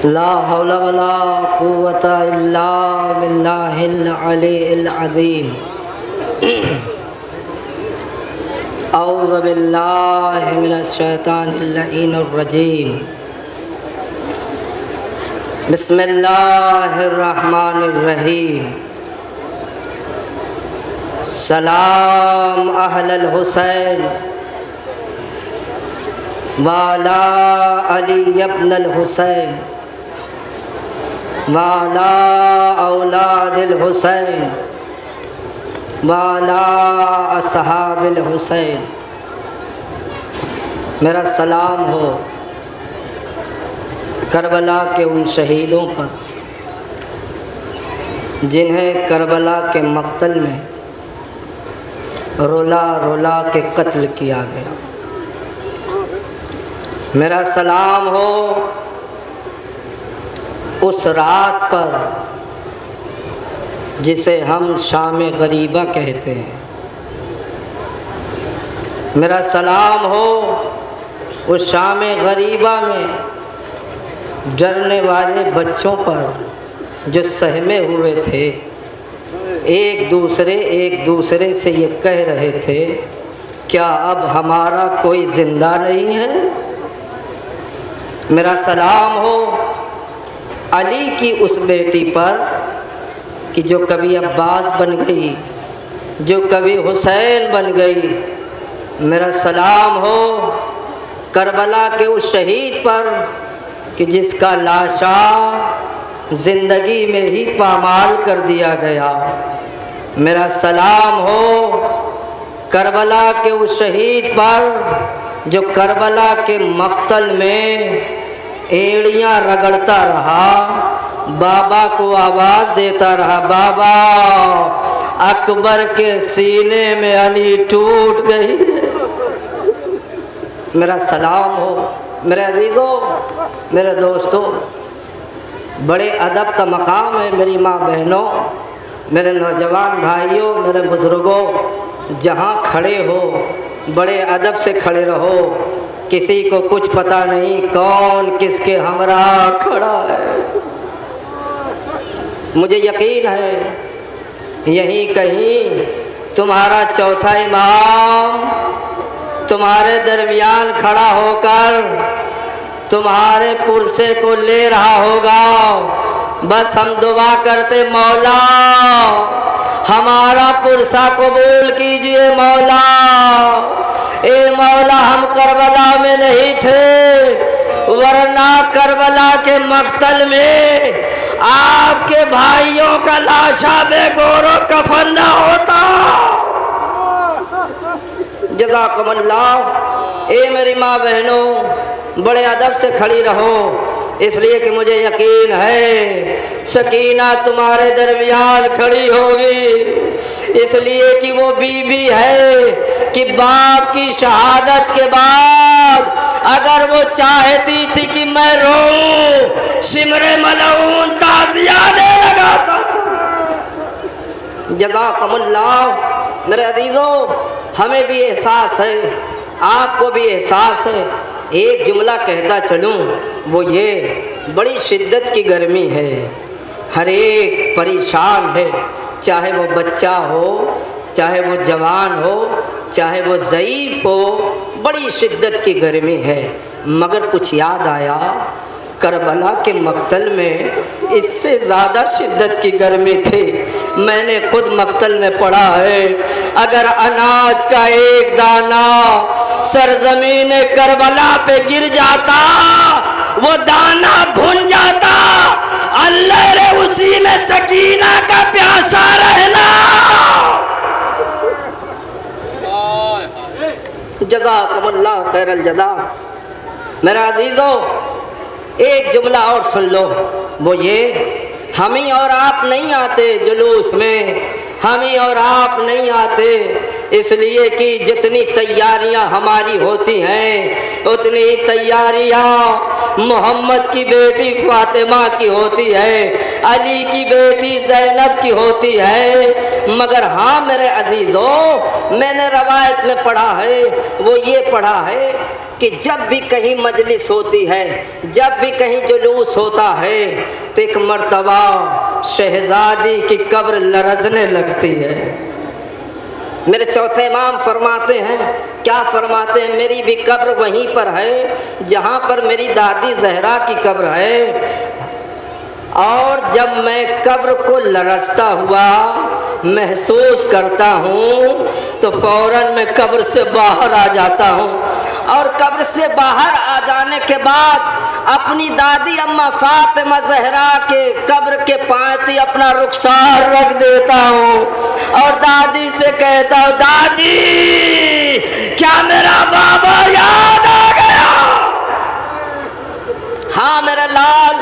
لا حول ولا قوة إلا بالله العلي العظيم أعوذ بالله من الشيطان اللعين الرجيم بسم الله الرحمن الرحيم سلام أهل الحسين وعلى علي بن الحسين وعلى أولاد الحسين وعلى أصحاب الحسين۔ میرا سلام ہو کربلا کے ان شہیدوں پر جنہیں کربلا کے مقتل میں رولا رولا کے قتل کیا گیا۔ میرا سلام ہو اس رات پر جسے ہم شام غریبہ کہتے ہیں۔ میرا سلام ہو اس شام غریبہ میں ڈرنے والے بچوں پر جو سہمے ہوئے تھے، ایک دوسرے سے یہ کہہ رہے تھے کیا اب ہمارا کوئی زندہ نہیں ہے؟ میرا سلام ہو علی کی اس بیٹی پر کہ جو کبھی عباس بن گئی، جو کبھی حسین بن گئی۔ میرا سلام ہو کربلا کے اس شہید پر کہ جس کا لاشا زندگی میں ہی پامال کر دیا گیا۔ میرا سلام ہو کربلا کے اس شہید پر جو کربلا کے مقتل میں ایڑیاں رگڑتا رہا، بابا کو آواز دیتا رہا، بابا اکبر کے سینے میں علی ٹوٹ گئی۔ میرا سلام ہو میرے عزیزوں، میرے دوستوں، بڑے ادب کا مقام ہے میری ماں بہنوں، میرے نوجوان بھائیوں، میرے بزرگوں، جہاں کھڑے ہو بڑے ادب سے کھڑے رہو۔ کسی کو کچھ پتہ نہیں کون کس کے ہمراہ کھڑا ہے۔ مجھے یقین ہے یہیں کہیں تمہارا چوتھا امام تمہارے درمیان کھڑا ہو کر تمہارے پرسے کو لے رہا ہوگا۔ بس ہم دعا کرتے مولا ہمارا پرسہ قبول کیجئے مولا۔ اے مولا ہم کربلا میں نہیں تھے ورنہ کربلا کے مقتل میں آپ کے بھائیوں کا لاشا بے گور و کفن نہ ہوتا۔ جزاکم اللہ۔ اے میری ماں بہنوں بڑے ادب سے کھڑی رہو، اس لیے کہ مجھے یقین ہے سکینہ تمہارے درمیان کھڑی ہوگی، اس لیے کہ وہ بیوی ہے کہ باپ کی شہادت کے بعد اگر وہ چاہتی تھی کہ میں روؤں شمر ملعون تعزیہ دے لگاتا تھا۔ جزاکم اللہ۔ میرے عزیزوں ہمیں بھی احساس ہے، آپ کو بھی احساس ہے۔ ایک جملہ کہتا چلوں، وہ یہ بڑی شدت کی گرمی ہے، ہر ایک پریشان ہے، چاہے وہ بچہ ہو، چاہے وہ جوان ہو، چاہے وہ ضعیف ہو، بڑی شدت کی گرمی ہے۔ مگر کچھ یاد آیا کربلا کے مقتل میں اس سے زیادہ شدت کی گرمی تھی۔ میں نے خود مقتل میں پڑھا ہے، اگر اناج کا ایک دانہ سرزمین کربلا پہ گر جاتا وہ دانہ بھن جاتا، اللہ رے اسی میں سکینہ کا پیاسا رہنا۔ جزاکم اللہ خیر الجزا۔ میرے عزیزوں ایک جملہ اور سن لو، وہ یہ ہم ہی اور آپ نہیں آتے جلوس میں، ہم ہی اور آپ نہیں آتے، اس لیے کہ جتنی تیاریاں ہماری ہوتی ہیں اتنی ہی تیاریاں محمد کی بیٹی فاطمہ کی ہوتی ہے، علی کی بیٹی زینب کی ہوتی ہے۔ مگر ہاں میرے عزیزوں میں نے روایت میں پڑھا ہے، وہ یہ پڑھا ہے کہ جب بھی کہیں مجلس ہوتی ہے، جب بھی کہیں جلوس ہوتا ہے تو ایک مرتبہ شہزادی کی قبر لرزنے لگتی ہے۔ میرے چوتھے امام فرماتے ہیں، کیا فرماتے ہیں؟ میری بھی قبر وہیں پر ہے جہاں پر میری دادی زہرا کی قبر ہے، اور جب میں قبر کو لرزتا ہوا محسوس کرتا ہوں تو فوراً میں قبر سے باہر آ جاتا ہوں، اور قبر سے باہر آ جانے کے بعد اپنی دادی اماں فاطمہ زہرا کے قبر کے پاتی اپنا رخسار رکھ دیتا ہوں اور دادی سے کہتا ہوں، دادی کیا میرا بابا یاد آ گیا؟ ہاں میرا لال،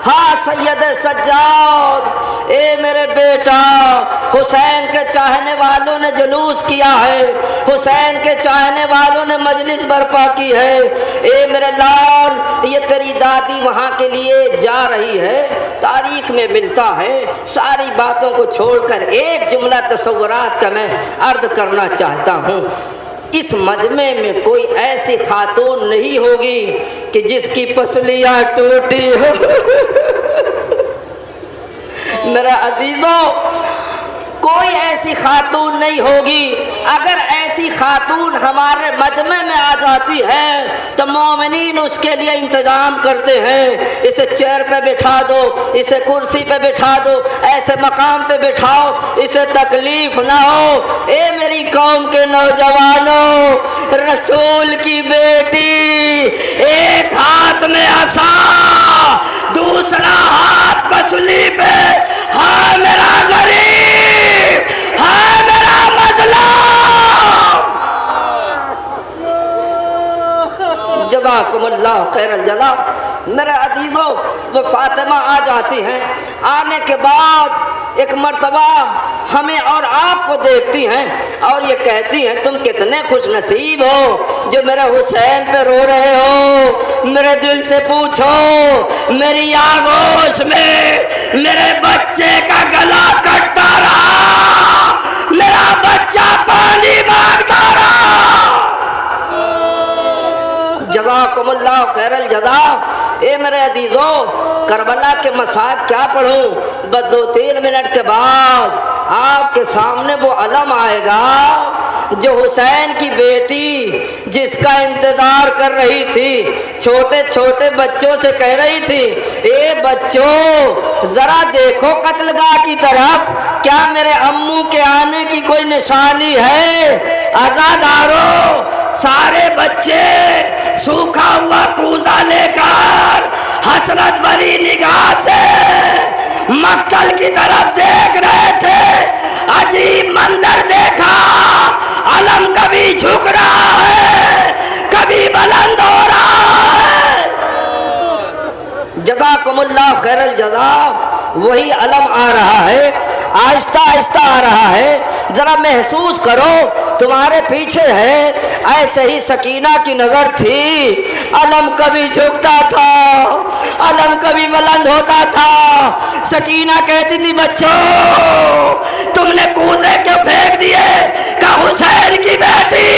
ہاں سید سجاد، اے میرے بیٹا، حسین کے چاہنے والوں نے جلوس کیا ہے، حسین کے چاہنے والوں نے مجلس برپا کی ہے، اے میرے لال یہ تیری دادی وہاں کے لیے جا رہی ہے۔ تاریخ میں ملتا ہے، ساری باتوں کو چھوڑ کر ایک جملہ تصورات کا میں عرض کرنا چاہتا ہوں۔ اس مجمع میں کوئی ایسی خاتون نہیں ہوگی کہ جس کی پسلیاں ٹوٹی ہو۔ میرا عزیزوں، کوئی ایسی خاتون نہیں ہوگی۔ اگر ایسی خاتون ہمارے مجمع میں آ جاتی ہے تو مومنین اس کے لیے انتظام کرتے ہیں، اسے چیئر پہ بٹھا دو، اسے کرسی پہ بٹھا دو، ایسے مقام پہ بٹھاؤ اسے تکلیف نہ ہو۔ اے میری قوم کے نوجوانوں، رسول کی بیٹی ایک ہاتھ میں عصا، دوسرا ہاتھ پسلی پہ، ہاں میرا غریب، ہاں میرا مظلوم، جزاکم اللہ خیر الجزا۔ میرے عزیزوں، وہ فاطمہ آ جاتی ہیں، آنے کے بعد ایک مرتبہ ہمیں اور آپ کو دیکھتی ہیں اور یہ کہتی ہیں، تم کتنے خوش نصیب ہو جو میرے حسین پہ رو رہے ہو۔ میرے دل سے پوچھو، میری آغوش میں میرے بچے کا گلا کٹتا رہا، میرا بچہ پانی مانگتا رہا۔ جزاکم اللہ خیر الجزا۔ اے میرے عزیزوں، کربلا کے مصائب کیا پڑھوں، بس 2-3 منٹ کے بعد آپ کے سامنے وہ علم آئے گا جو حسین کی بیٹی جس کا انتظار کر رہی تھی، چھوٹے چھوٹے بچوں سے کہہ رہی تھی، اے بچوں ذرا دیکھو قتل گاہ کی طرف، کیا میرے امو کے آنے کی کوئی نشانی ہے؟ عزادارو، سارے بچے سوکھا ہوا کوزہ لے کر حسرت بھری نگاہ سے مقتل کی طرف دیکھ رہے تھے۔ عجیب منظر دیکھا، علم کبھی جھک رہا ہے، کبھی بلند ہو رہا ہے۔ جزاکم اللہ خیر الجزا۔ وہی علم آ رہا ہے، آہستہ آہستہ آ رہا ہے، ذرا محسوس کرو تمہارے پیچھے ہے۔ ایسے ہی سکینہ کی نظر تھی، علم کبھی جھکتا تھا، علم کبھی بلند ہوتا تھا۔ سکینہ کہتی تھی، بچوں تم نے کوزے کیوں پھینک دیے؟ کہ حسین کی بیٹی،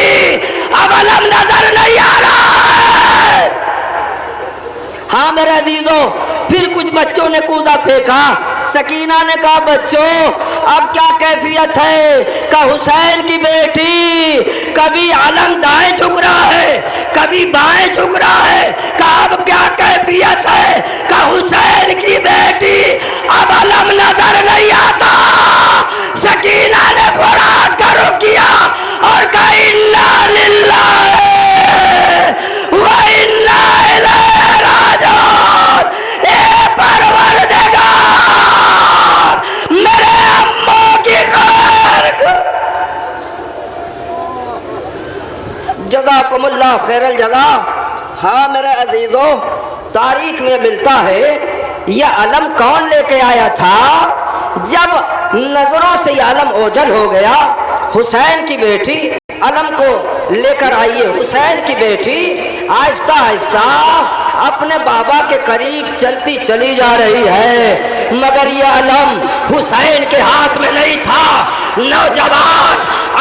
اب علم نظر نہیں آ رہا ہے۔ ہاں میرے عزیزوں، پھر کچھ بچوں نے کوزہ پھینکا۔ سکینہ نے کہا، بچوں اب کیا کیفیت ہے؟ کہ حسین کی بیٹی، کبھی علم دائیں جھک رہا ہے، کبھی بائیں جھک رہا ہے، کہ اب کیا کیفیت ہے؟ کہ حسین کی بیٹی، اب علم نظر نہیں آتا۔ سکینہ نے فرات کا رخ کیا اور کہا، انا للہ و انا الیہ راجعون۔ اے پروردگار، میرے اماں کی خیر کر۔ جزاکم اللہ خیر الجزا۔ ہاں میرے عزیزوں، تاریخ میں ملتا ہے یہ علم کون لے کے آیا تھا؟ جب نظروں سے یہ علم اوجھل ہو گیا، حسین کی بیٹی علم کو لے کر آئیے۔ حسین کی بیٹی آہستہ آہستہ اپنے بابا کے قریب چلتی چلی جا رہی ہے، مگر یہ علم حسین کے ہاتھ میں نہیں تھا۔ نوجوان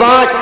5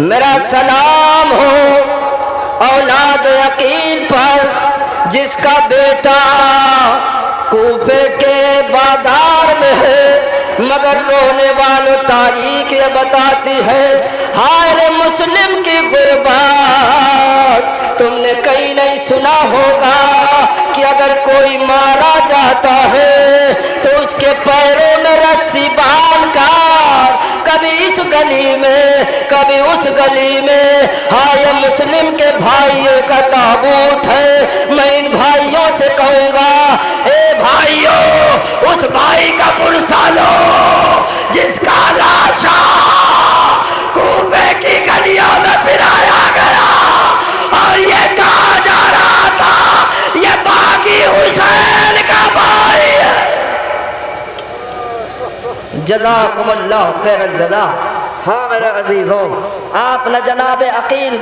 میرا سلام ہو اولاد عقیل پر جس کا بیٹا کوفے کے بازار میں ہے، مگر رونے والوں تاریخ یہ بتاتی ہے ہائے رے مسلم کی غربت۔ تم نے کہیں نہیں سنا ہوگا کہ اگر کوئی مارا جاتا ہے تو اس کے پیروں میں رسی باندھ کر کبھی اس گلی میں کبھی اس گلی میں، ہاں یہ مسلم کے بھائیوں کا تابوت ہے۔ میں ان بھائیوں سے کہوں گا اے بھائیوں اس بھائی کا پرسہ لو جس کا لاشا کوفے کی گلیوں میں پھرایا گیا اور یہ کہا جا رہا تھا یہ باقی حسین کا بھائی ہے۔ جزاکم اللہ خیر الجزا۔ ہاں میرے عزیزوں، آپ نے جناب عقیل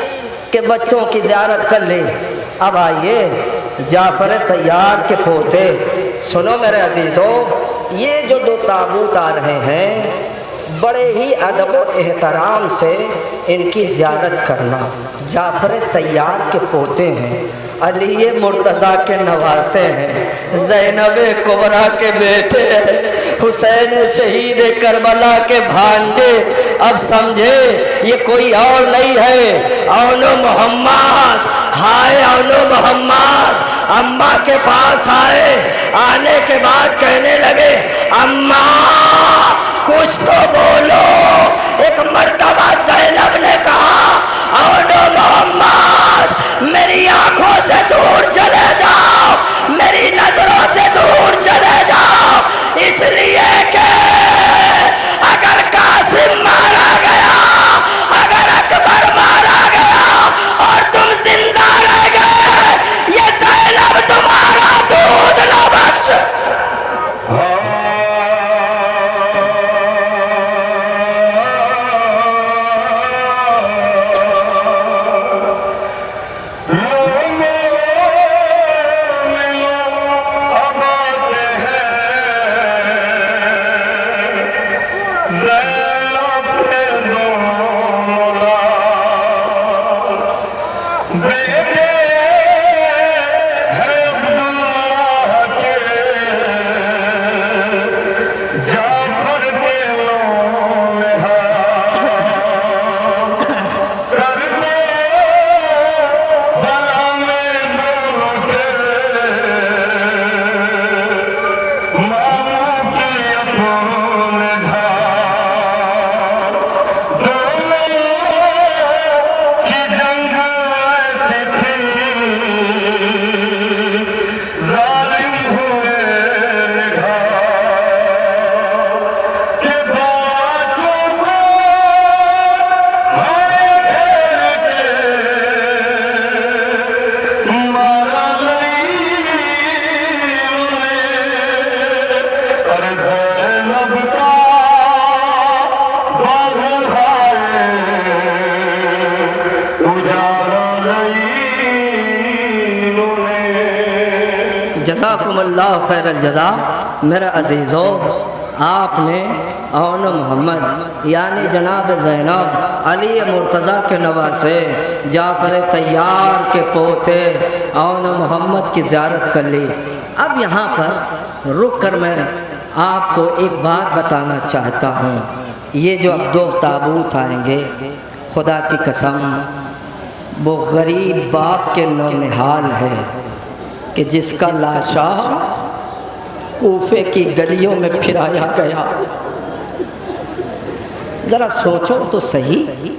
کے بچوں کی زیارت کر لی، اب آئیے جعفر طیار کے پوتے۔ سنو میرے عزیزوں، یہ جو دو تابوت آ رہے ہیں بڑے ہی ادب و احترام سے ان کی زیارت کرنا۔ جعفر طیار کے پوتے ہیں، علی مرتضیٰ کے نواسے ہیں، زینب کبریٰ کے بیٹے ہیں، حسین شہید کربلا کے بھانجے۔ اب سمجھے یہ کوئی اور نہیں ہے، اولو محمد۔ ہائے اولو محمد اماں کے پاس آئے، آنے کے بعد کہنے لگے اماں کچھ تو بولو۔ ایک مرتبہ زینب نے کہا اولو محمد میری آنکھوں سے دور چلے جاؤ، میری نظروں سے دور چلے جاؤ، اس لیے کہ اگر قاسم مارا گیا، اگر اکبر مارا گیا اور تم زندہ رہ گئے یہ زینب تمہارا دودھ نہ بخش۔ جزاکم اللہ خیر الجزا۔ میرے عزیزوں، آپ نے اون محمد یعنی جناب زینب علی مرتضیٰ کے نواسے جعفر طیار کے پوتے اون محمد کی زیارت کر لی۔ اب یہاں پر رک کر میں آپ کو ایک بات بتانا چاہتا ہوں۔ یہ جو اب دو تابوت آئیں گے، خدا کی قسم وہ غریب باپ کے نونہال ہے کہ جس کا لاشا کوفے کی گلیوں میں پھرایا گیا۔ ذرا سوچو تو صحیح،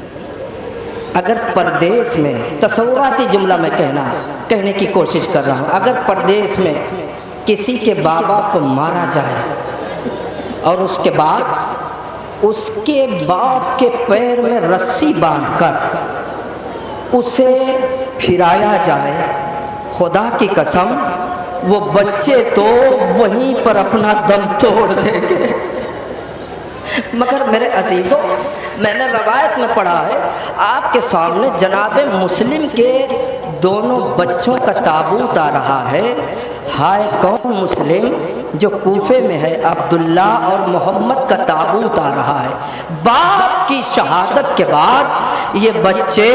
اگر پردیس میں، تصوراتی جملہ میں کہنے کی کوشش کر رہا ہوں، اگر پردیس میں کسی کے بابا کو مارا جائے اور اس کے بعد اس کے باپ کے پیر میں رسی باندھ کر اسے پھرایا جائے، خدا کی قسم وہ بچے تو وہیں پر اپنا دم توڑ دیں گے۔ مگر میرے عزیزوں، میں نے روایت میں پڑھا ہے آپ کے سامنے جناب مسلم کے دونوں بچوں کا تابوت آ رہا ہے۔ ہائے کون مسلم جو کوفے میں ہے، عبداللہ اور محمد کا تابوت آ رہا ہے۔ باپ کی شہادت کے بعد یہ بچے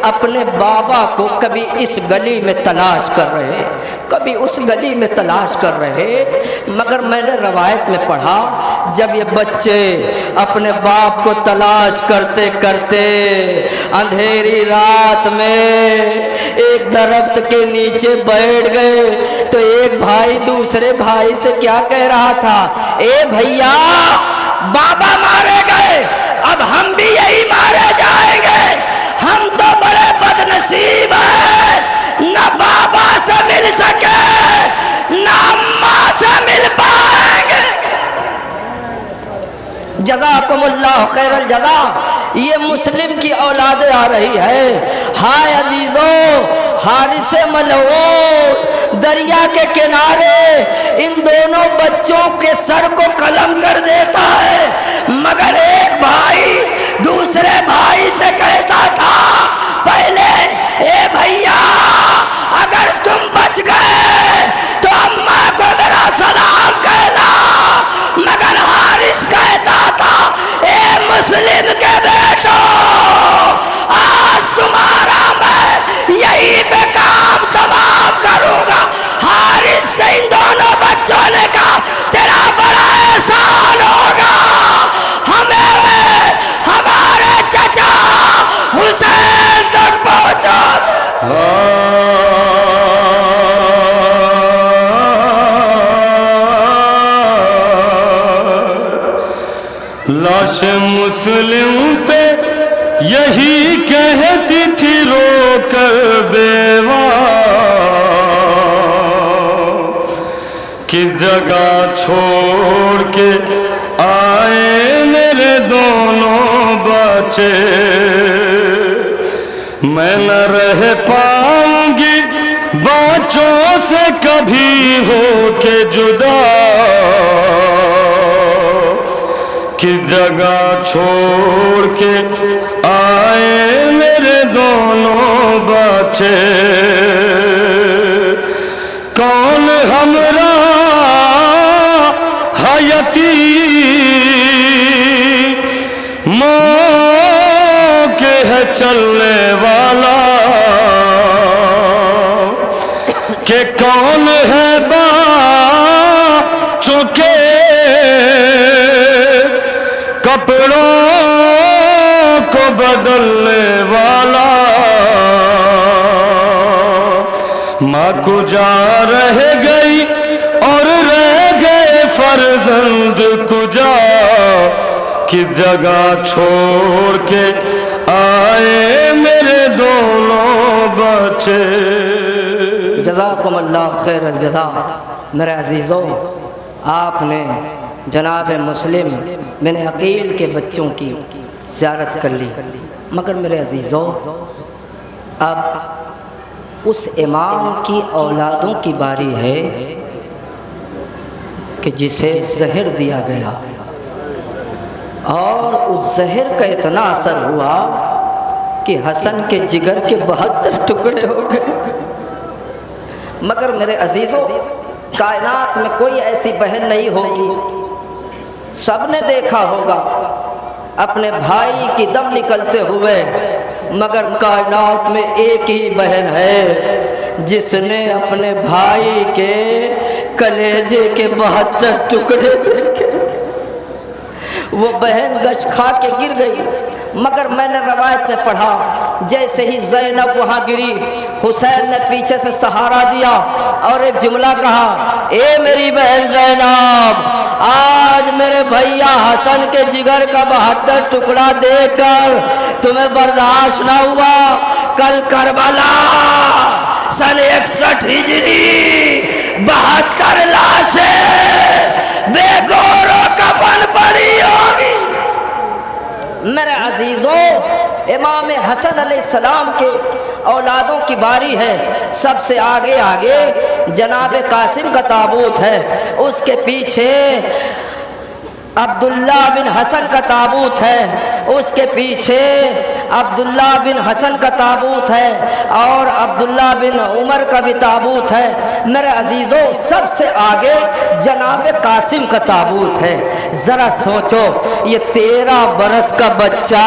اپنے بابا کو کبھی اس گلی میں تلاش کر رہے، کبھی اس گلی میں تلاش کر رہے، مگر میں نے روایت میں پڑھا جب یہ بچے اپنے باپ کو تلاش کرتے کرتے اندھیری رات میں ایک درخت کے نیچے بیٹھ گئے تو ایک بھائی دوسرے بھائی سے کیا کہہ رہا تھا، اے بھیا بابا مارے گئے، اب ہم بھی یہی مارے جائیں گے، ہم تو بڑے بدنصیب ہیں، نہ بابا سے مل سکے نہ اماں سے مل پائیں گے۔ جزاکم اللہ خیر الجزا۔ یہ مسلم کی اولادیں آ رہی ہے، ہائے عزیزوں، حارث ملعون دریا کے کنارے ان دونوں بچوں کے سر کو قلم کر دیتا ہے، مگر ایک بھائی دوسرے بھائی سے کہتا تھا پہلے، اے بھیا اگر تم بچ گئے تو اماں کو میرا سلام کہنا، مگر حارث کہتا تھا اے مسلم کے بیٹو آج تمہارا میں یہی پہ کام تمام کروں گا۔ حارث سے ان دونوں بچوں نے کہا تیرا بڑا احسان ہوگا، ہمیں ہمارے چچا حسین تک پہنچا۔ لاش مسلم پہ یہی کہتی تھی رو کر بیوہ، کس جگہ چھوڑ کے آئے میرے دونوں بچے، میں نہ رہ پاؤں گی بچوں سے کبھی ہو کے جدا، کس جگہ چھوڑ کے آئے میرے دونوں بچے، کون ہمراہ یتیم موقع ہے چلنے والا، کہ کون ہے بچوں کے کپڑوں کو بدلنے والا، ماں کو جا رہ گئی اور رہ گئے فرزند کجا، کس جگہ چھوڑ کے آئے میرے دونوں بچے۔ جزاکم اللہ خیر الجزا۔ میرے عزیزوں، آپ نے جناب مسلم بن عقیل کے بچوں کی زیارت کر لی، مگر میرے عزیزوں اب اس امام کی اولادوں کی باری ہے کہ جسے زہر دیا گیا اور اس زہر کا اتنا اثر ہوا کہ حسن کے جگر کے 72 ٹکڑے ہو گئے۔ مگر میرے عزیزوں، کائنات میں کوئی ایسی بہن نہیں ہوگی، سب نے دیکھا ہوگا اپنے بھائی کی دم نکلتے ہوئے، مگر کائنات میں ایک ہی بہن ہے جس نے اپنے بھائی کے کلیجے کے 72 ٹکڑے دیکھے۔ وہ بہن گش کھا کے گر گئی، مگر میں نے روایت میں پڑھا جیسے ہی زینب وہاں گری، حسین نے پیچھے سے سہارا دیا اور ایک جملہ کہا، اے میری بہن زینب، آج میرے بھیا حسن کے جگر کا 72 ٹکڑا دیکھ کر تمہیں برداشت نہ ہوا، کل کربلا سن 61 ہجری 72 لاشیں بے گور و کفن پڑی ہوگی۔ میرے عزیزوں، امام حسن علیہ السلام کے اولادوں کی باری ہے، سب سے آگے آگے جناب قاسم کا تابوت ہے، اس کے پیچھے عبداللہ بن حسن کا تابوت ہے، اس کے پیچھے عبداللہ بن حسن کا تابوت ہے اور عبداللہ بن عمر کا بھی تابوت ہے۔ میرے عزیزوں، سب سے آگے جناب قاسم کا تابوت ہے۔ ذرا سوچو، یہ 13 برس کا بچہ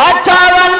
58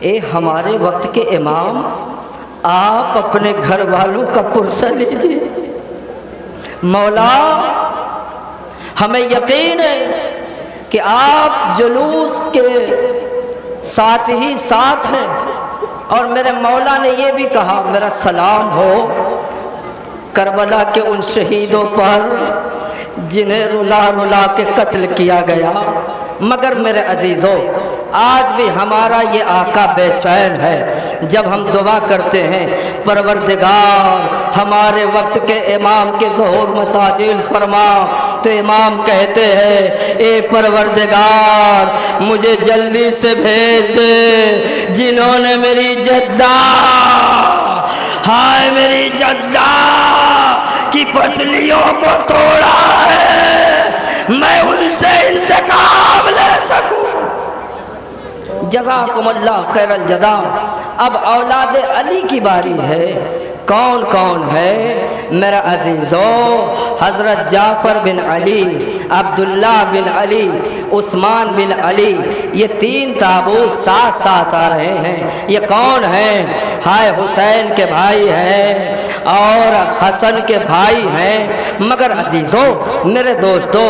اے ہمارے وقت کے امام، آپ اپنے گھر والوں کا پرسہ لیجیے۔ مولا ہمیں یقین ہے کہ آپ جلوس کے ساتھ ہی ساتھ ہیں، اور میرے مولا نے یہ بھی کہا میرا سلام ہو کربلا کے ان شہیدوں پر جنہیں رلا رلا کے قتل کیا گیا۔ مگر میرے عزیزوں، آج بھی ہمارا یہ آقا بے چین ہے جب ہم دعا کرتے ہیں پروردگار ہمارے وقت کے امام کے ظہور میں تعجیل فرما، تو امام کہتے ہیں اے پروردگار مجھے جلدی سے بھیج دے جنہوں نے میری جدہ، ہائے میری جدہ کی پسلیوں کو توڑا ہے، میں ان سے انتقام لے سکوں۔ جزاکم اللہ خیر الجزا۔ اب اولاد علی کی باری ہے۔ کون کون ہے میرا عزیزو؟ حضرت جعفر بن علی، عبداللہ بن علی، عثمان بن علی، یہ تین تابوت ساتھ ساتھ آ رہے ہیں۔ یہ کون ہیں؟ ہائے حسین کے بھائی ہیں اور حسن کے بھائی ہیں۔ مگر عزیزو میرے دوستو،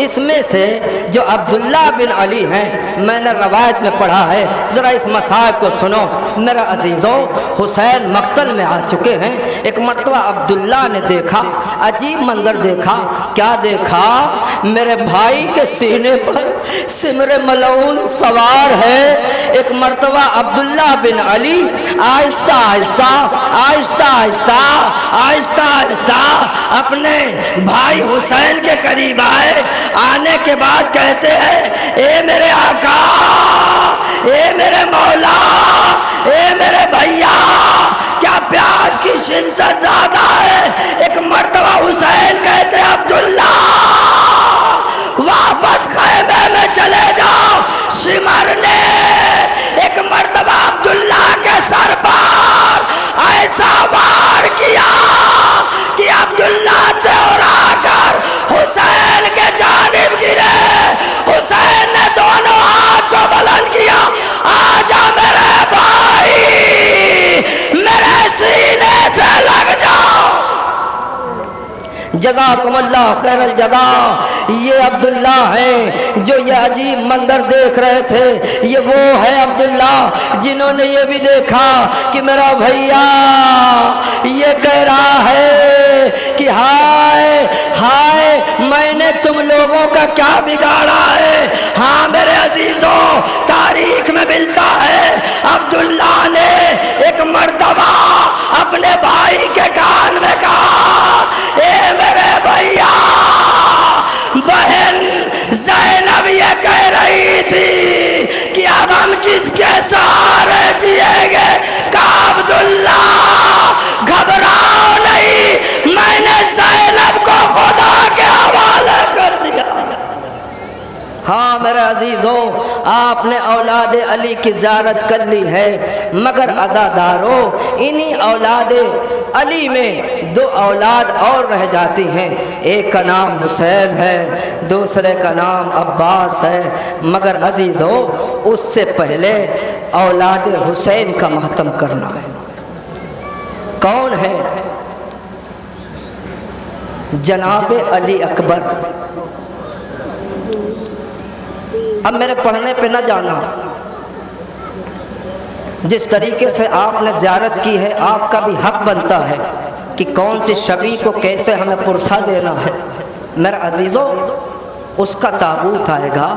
اس میں سے جو عبداللہ بن علی ہیں، میں نے روایت میں پڑھا ہے، ذرا اس مصحف کو سنو میرا عزیزو۔ حسین مقتل میں آ چکے ہیں۔ ایک مرتبہ عبداللہ نے دیکھا، عجیب منظر دیکھا۔ کیا دیکھا؟ میرے بھائی کے سینے پر سمر ملعون سوار ہے۔ ایک مرتبہ عبداللہ بن علی آہستہ آہستہ آہستہ آہستہ آہستہ آہستہ اپنے بھائی حسین کے قریب آئے۔ آنے کے بعد کہتے ہیں اے میرے آقا، اے میرے مولا، اے میرے بھیا، کیا پیاس کی شدت زیادہ ہے؟ ایک مرتبہ حسین کہتے ہیں عبداللہ واپس خیمے میں چلے جاؤ۔ سمر نے ایک مرتبہ عبداللہ کے سر پر ایسا وار کیا کہ عبداللہ دوڑا کر حسین کے جانب گرے۔ حسین نے دونوں ہاتھ کو بلند کیا، آجا میرے بھائی، میرے سینے سے لگ جاؤ۔ جزاکم اللہ خیر الجزا۔ یہ عبداللہ ہیں جو یہ عجیب منظر دیکھ رہے تھے۔ یہ وہ ہے عبداللہ جنہوں نے یہ بھی دیکھا کہ میرا بھیا یہ کہہ رہا ہے کہ ہائے ہائے میں نے تم لوگوں کا کیا بگاڑا ہے۔ ہاں میرے عزیزوں، تاریخ میں ملتا ہے عبداللہ نے ایک مرتبہ اپنے بھائی کے کان میں کہا اے میرے بھیا، بہن زینب یہ کہہ رہی تھی کہ اب ہم کس کے سہارے جیئیں گے؟ کہا عبداللہ گھبراؤ نہیں، میں نے زینب کو خدا کے حوالے کر دیا۔ ہاں میرے عزیزوں، آپ نے اولاد علی کی زیارت کر لی ہے، مگر عزادارو انہی اولاد علی میں دو اولاد اور رہ جاتی ہیں۔ ایک کا نام حسین ہے، دوسرے کا نام عباس ہے۔ مگر عزیزوں اس سے پہلے اولاد حسین کا ماتم کرنا ہے۔ کون ہے؟ جناب علی اکبر۔ اب میرے پڑھنے پہ نہ جانا، جس طریقے سے آپ نے زیارت کی ہے آپ کا بھی حق بنتا ہے کہ کون سی شبی کو کیسے ہمیں پرسہ دینا ہے۔ میرے عزیزوں اس کا تابوت آئے گا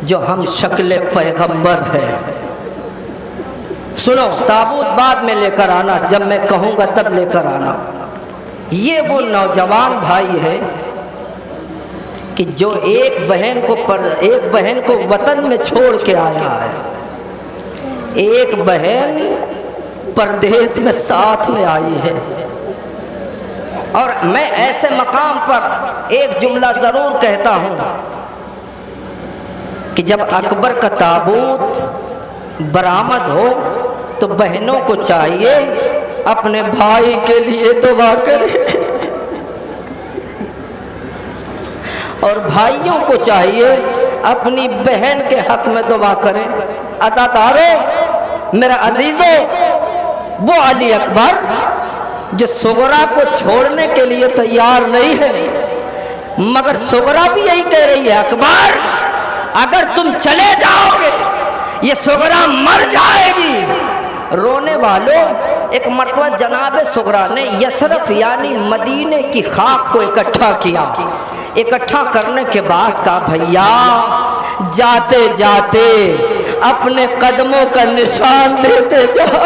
جو ہم شکل پیغمبر ہے۔ سنو، تابوت بعد میں لے کر آنا، جب میں کہوں گا تب لے کر آنا۔ یہ وہ نوجوان بھائی ہے کہ جو ایک بہن کو وطن میں چھوڑ کے آیا ہے، ایک بہن پردیس میں ساتھ میں آئی ہے۔ اور میں ایسے مقام پر ایک جملہ ضرور کہتا ہوں کہ جب اکبر کا تابوت برآمد ہو تو بہنوں کو چاہیے اپنے بھائی کے لیے دعا کرے، اور بھائیوں کو چاہیے اپنی بہن کے حق میں دعا کریں۔ عزادارو میرا عزیزو وہ علی اکبر جو صغرا کو چھوڑنے کے لیے تیار نہیں ہے، مگر صغرا بھی یہی کہہ رہی ہے اکبر اگر تم چلے جاؤ گے یہ صغرا مر جائے گی۔ رونے والوں، ایک مرتبہ جناب صغرا نے یثرب یعنی مدینے کی خاک کو اکٹھا کیا، اکٹھا کرنے کے بعد کہا بھیا جاتے جاتے اپنے قدموں کا نشان دیتے جاؤ۔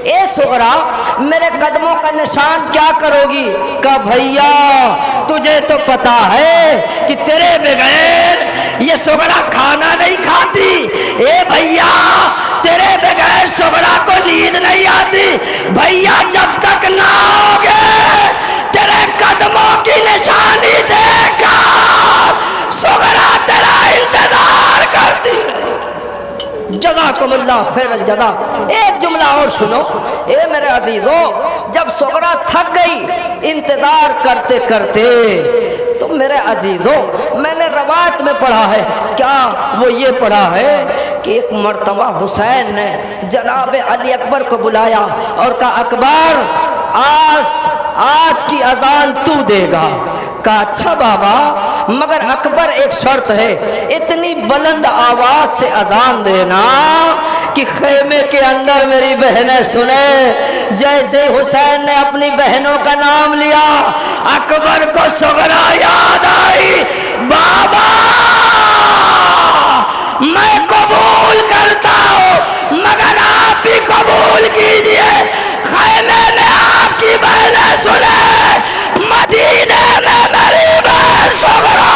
اے صغرا میرے قدموں کا نشان کیا کرو گی؟ کہا بھیا تجھے تو پتا ہے کہ تیرے بغیر یہ صغرا کھانا نہیں کھاتی، اے بھیا تیرے بغیر صغرا کو نیند نہیں آتی، بھیا جب تک نہ آؤگے تیرے قدموں کی نشانی دیکھ کر صغرا تیرا انتظار کرتی ہے۔ جزاکم اللہ خیر الجزا۔ ایک جملہ اور سنو، اے میرے عزیزو، جب صغرا تھک گئی انتظار کرتے کرتے تو میرے عزیزو میں نے روایت میں پڑھا ہے، کیا وہ یہ پڑھا ہے کہ ایک مرتبہ حسین نے جناب علی اکبر کو بلایا اور کہا اکبر آج کی اذان تو دے گا۔ کہا اچھا بابا مگر اکبر ایک شرط ہے، اتنی بلند آواز سے اذان دینا کہ خیمے کے اندر میری بہنیں سنیں۔ جیسے حسین نے اپنی بہنوں کا نام لیا اکبر کو صغرا یاد آئی، بابا میں قبول کرتا ہوں مگر آپ بھی قبول کیجئے، خیمے میں آپ کی بہنیں سنیں، مدینے میں میری بہن صغرا،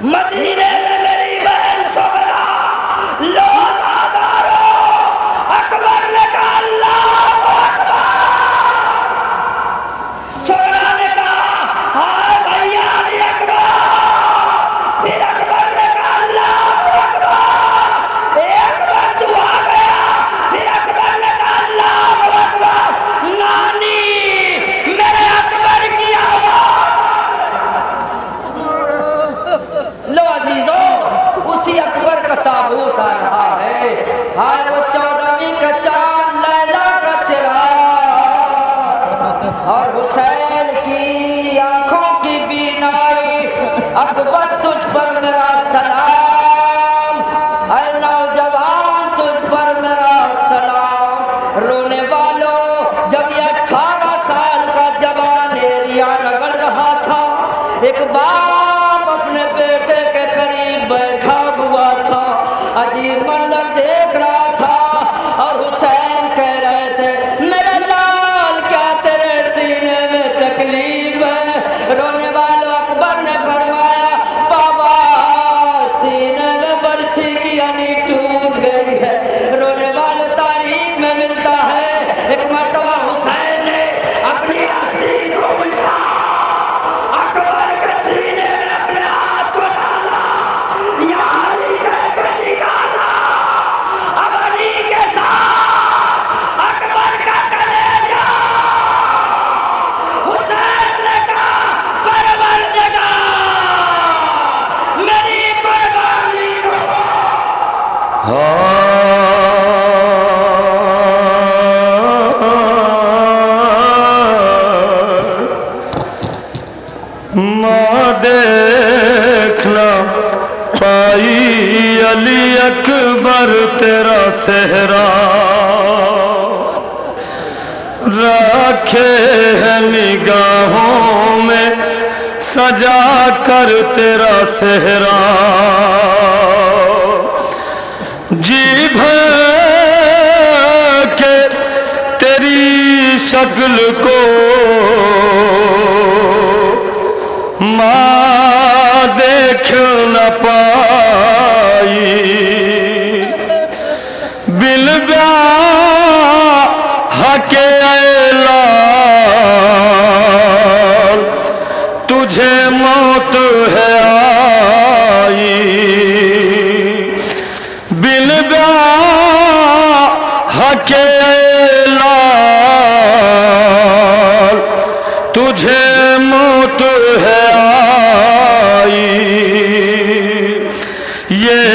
مدینے میں میری بہن صغرا لوگ آدارو۔ اکبر نے کہا اللہ اکبر، صغرا نے کہا ہاں بھیا علی اکبر، پھر اکبر نے کہا اللہ اکبر، اے اکبر تو آ گیا، پھر اکبر نے کہا اللہ اکبر، نانی میرے اکبر کی آواز۔ لو عزیزو اسی اکبر کا تابوت آ رہا ہے، ہائے وہ 14ویں کا چاند لیلا کا چراغ اور حسین کی آنکھوں کی بینائی، اکبر تجھ پر میرا سلام، اے نوجوان تجھ پر میرا سلام۔ رونے والوں جب یہ 18 سال کا جوان ایریا رگڑ رہا تھا، ایک باپ اپنے بیٹے کے قریب بیٹھا ہوا تھا، عجیب منظر دیکھ رہا تھا اور حسین کہہ رہے تھے میرے لال کیا تیرے سینے میں تکلیف ہے؟ رونے والوں اکبر نے فرمایا بابا سینے میں برچھی کی انی ٹوٹ گئی ہے۔ رونے والوں تاریخ میں ملتا ہے ایک مرتبہ حسین نے اپنی ہستی کو الٹا اکبر کے سینے میں اپنے ہاتھ کو ڈالا، یا علی کہہ کے نکالا، اب علی کے ساتھ اکبر کا کلیجہ۔ حسین نے کہا پروردگار میری قربانی کو ماں دیکھ نہ پائی علی اکبر تیرا صحرا، رکھے ہے نگاہوں میں سجا کر تیرا صحرا، جی بھر کے تیری شکل کو ماں دیکھ نہ پائی، بل بیاہ کے اعلان تجھے موت ہے آئی، بل بیاہ کے اعلان تجھے موت ہے آئی، یہ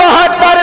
72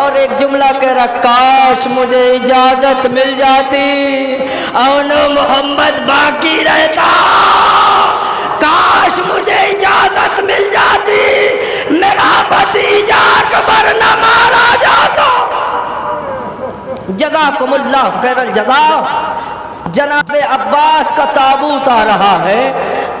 اور ایک جملہ کہہ رہا کاش مجھے اجازت مل جاتی اون محمد باقی رہتا، کاش مجھے اجازت مل جاتی میرا بھتیجا اکبر نہ مارا جاتا۔ جزاکم اللہ خیر الجزا۔ جناب عباس کا تابوت آ رہا ہے،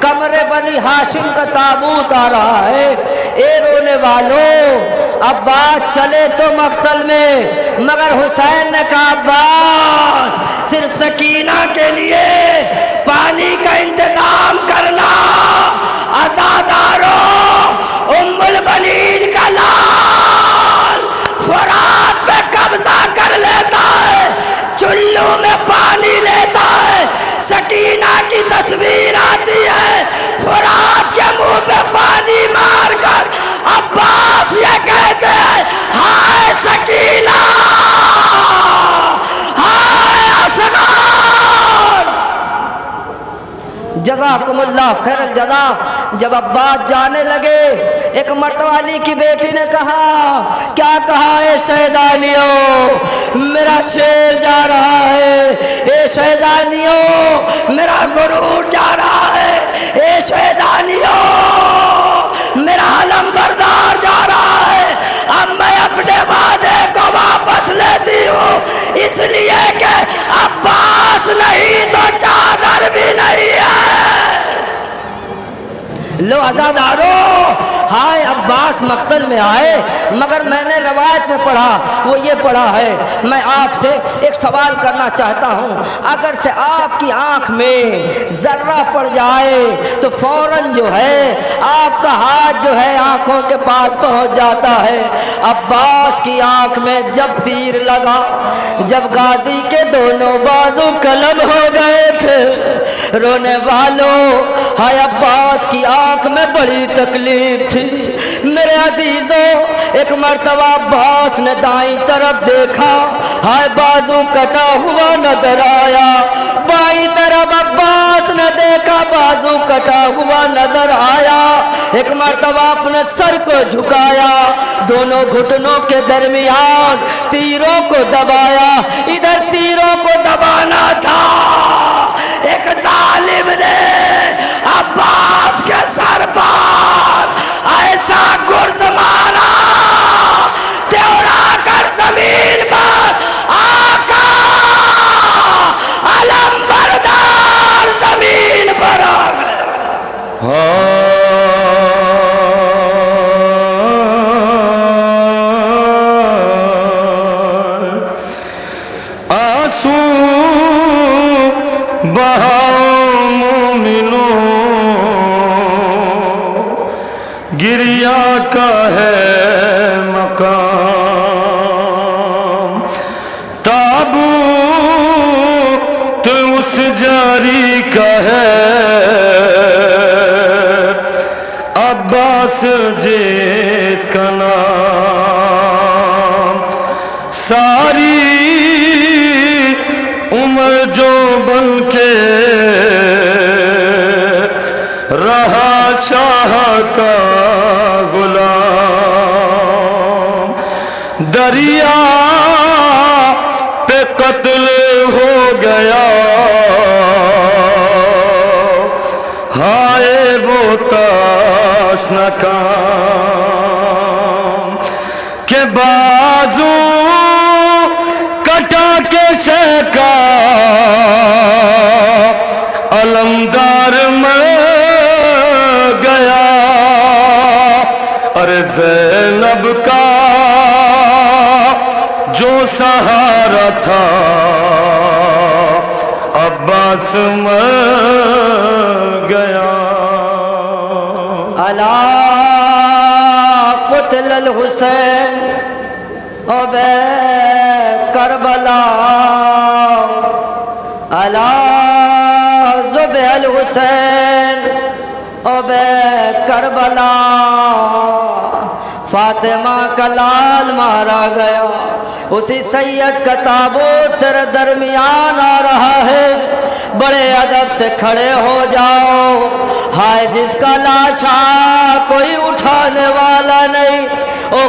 کمرے بنی ہاشم کا تابوت آ رہا ہے۔ اے رونے والوں، عباس چلے تو مقتل میں، مگر حسین نے کہا عباس صرف سکینہ کے لیے پانی کا انتظام کرنا، عزادارو ام البنین کا لال فرات پہ قبضہ کر لیتا ہے، چلو میں پانی لیتا ہے، سکینہ کی تصویر آتی ہے، فرات کے منہ پہ پانی مار کر عباس یہ کہتے ہیں ہائے سکینہ، ہائے اصغر۔ جزاکم اللہ خیر الجزا۔ جب عباس جانے لگے، ایک متوالی کی بیٹی نے کہا، کیا کہا اے شہزادیوں، میرا شیر جا رہا ہے، اے شہزادیوں میرا غرور جا رہا ہے، اے شہزادیوں میرا علم بردار جا رہا ہے، اب میں اپنے وعدے کو واپس لیتی ہوں، اس لیے کہ عباس نہیں تو چادر بھی نہیں ہے۔ لو عزادارو، ہائے عباس مقتل میں آئے، مگر میں نے روایت میں پڑھا، وہ یہ پڑھا ہے، میں آپ سے ایک سوال کرنا چاہتا ہوں، اگر سے آپ کی آنکھ میں ذرہ پڑ جائے تو فوراً جو ہے آپ کا ہاتھ جو ہے آنکھوں کے پاس پہنچ جاتا ہے۔ عباس کی آنکھ میں جب تیر لگا، جب غازی کے دونوں بازو قلم ہو گئے تھے، رونے والوں ہائے عباس کی آنکھ میں بڑی تکلیف تھی۔ میرے عزیزوں، ایک مرتبہ عباس نے دائیں طرف دیکھا، ہائے بازو کٹا ہوا نظر آیا، بائیں طرف عباس نے دیکھا، بازو کٹا ہوا نظر آیا، ایک مرتبہ اپنے سر کو جھکایا، دونوں گھٹنوں کے درمیان تیروں کو دبایا، ادھر تیروں کو دبانا تھا، ایک ظالم نے عباس کے سر پر ایسا گرز مارا، دوڑا کر زمین پر آقا علم بردار زمین پر آ گئے۔ آنسو بہاؤ مومنو، گریا کا ہے مقام، تابوت اس جاری کا ہے، عباس جس کا نام، ساری عمر جو بن کے رہا شاہ کا غلام، دریا پہ قتل ہو گیا، ہائے وہ تاشنا کام، کہ بازو کٹا کے شیکا علمدار مر گیا، ارے زینب کا جو سہارا تھا عباس مر گیا۔ الا قتل الحسین ابے کربلا، الا ذبح الحسین ابے کربلا، فاطمہ کا لال مارا گیا، اسی سید کا تابوت تیرے درمیان آ رہا ہے، بڑے ادب سے کھڑے ہو جاؤ، ہائے جس کا لاشا کوئی اٹھانے والا نہیں، او